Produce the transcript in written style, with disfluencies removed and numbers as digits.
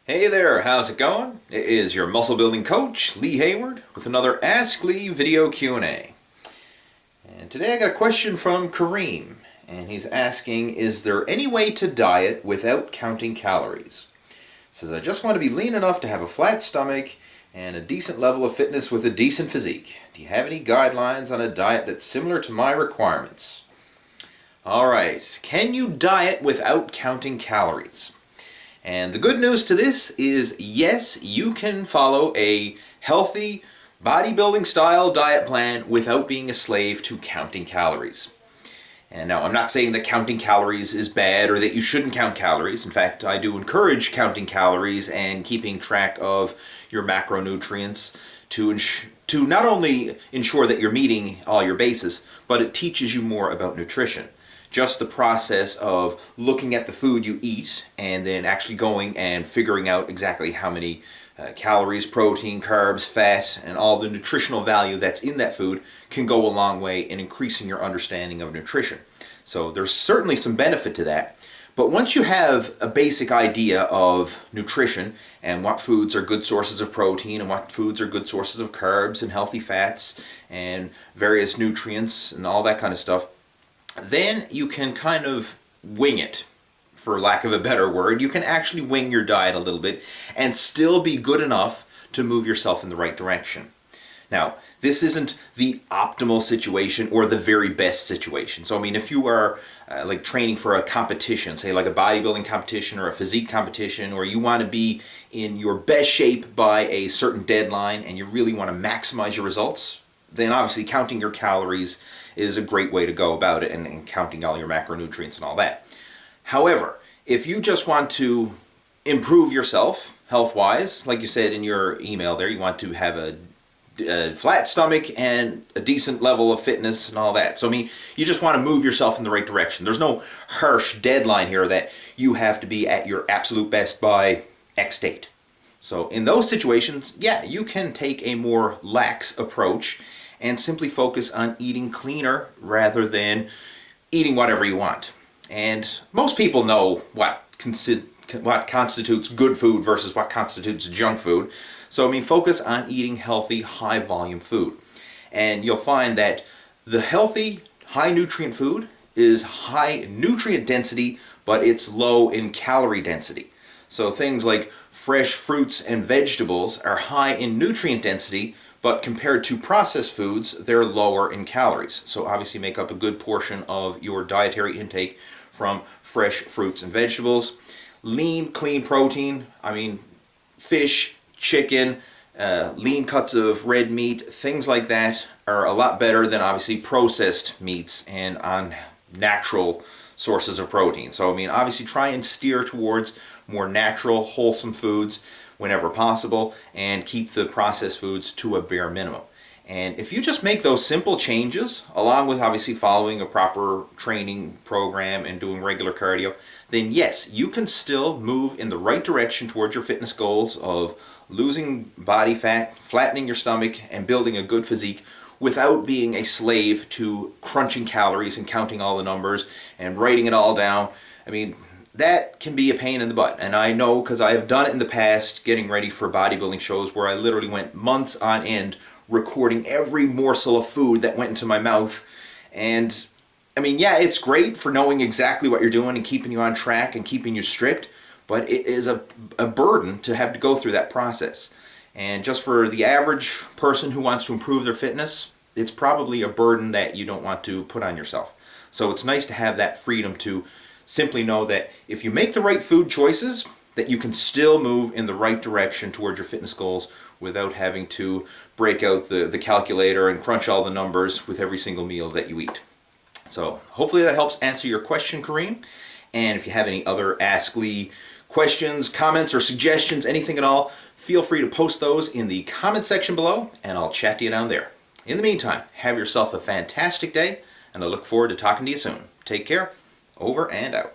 Hey there, how's it going? It is your muscle building coach, Lee Hayward, with another Ask Lee video Q&A. And today I got a question from Kareem, and he's asking, is there any way to diet without counting calories? He says, I just want to be lean enough to have a flat stomach and a decent level of fitness with a decent physique. Do you have any guidelines on a diet that's similar to my requirements? Alright, can you diet without counting calories? And the good news to this is, yes, you can follow a healthy bodybuilding style diet plan without being a slave to counting calories. And now, I'm not saying that counting calories is bad or that you shouldn't count calories. In fact, I do encourage counting calories and keeping track of your macronutrients to not only ensure that you're meeting all your bases, but it teaches you more about nutrition. Just the process of looking at the food you eat and then actually going and figuring out exactly how many calories, protein, carbs, fat, and all the nutritional value that's in that food can go a long way in increasing your understanding of nutrition. So there's certainly some benefit to that. But once you have a basic idea of nutrition and what foods are good sources of protein and what foods are good sources of carbs and healthy fats and various nutrients and all that kind of stuff, then you can kind of wing it, for lack of a better word. You can actually wing your diet a little bit and still be good enough to move yourself in the right direction. Now, this isn't the optimal situation or the very best situation. So, I mean, if you are like training for a competition, say like a bodybuilding competition or a physique competition, or you want to be in your best shape by a certain deadline and you really want to maximize your results, then obviously counting your calories is a great way to go about it, and counting all your macronutrients and all that. However, if you just want to improve yourself health-wise, like you said in your email there, you want to have a flat stomach and a decent level of fitness and all that. So, I mean, you just want to move yourself in the right direction. There's no harsh deadline here that you have to be at your absolute best by X date. So in those situations, yeah, you can take a more lax approach and simply focus on eating cleaner rather than eating whatever you want. And most people know what constitutes good food versus what constitutes junk food. So, I mean, focus on eating healthy, high-volume food. And you'll find that the healthy, high-nutrient food is high nutrient density, but it's low in calorie density. So things like fresh fruits and vegetables are high in nutrient density, but compared to processed foods, they're lower in calories. So obviously make up a good portion of your dietary intake from fresh fruits and vegetables. Lean, clean protein, I mean, fish, chicken, lean cuts of red meat, things like that are a lot better than obviously processed meats and unnatural sources of protein. So, I mean, obviously try and steer towards more natural, wholesome foods whenever possible, and keep the processed foods to a bare minimum. And if you just make those simple changes, along with obviously following a proper training program and doing regular cardio, then yes, you can still move in the right direction towards your fitness goals of losing body fat, flattening your stomach, and building a good physique without being a slave to crunching calories and counting all the numbers and writing it all down. I mean, that can be a pain in the butt, and I know because I have done it in the past getting ready for bodybuilding shows where I literally went months on end recording every morsel of food that went into my mouth. And I mean, yeah, it's great for knowing exactly what you're doing and keeping you on track and keeping you strict, but it is a burden to have to go through that process. And just for the average person who wants to improve their fitness, it's probably a burden that you don't want to put on yourself. So it's nice to have that freedom to simply know that if you make the right food choices, that you can still move in the right direction towards your fitness goals without having to break out the calculator and crunch all the numbers with every single meal that you eat. So hopefully that helps answer your question, Kareem. And if you have any other Ask Lee questions, comments, or suggestions, anything at all, feel free to post those in the comment section below, and I'll chat to you down there. In the meantime, have yourself a fantastic day, and I look forward to talking to you soon. Take care. Over and out.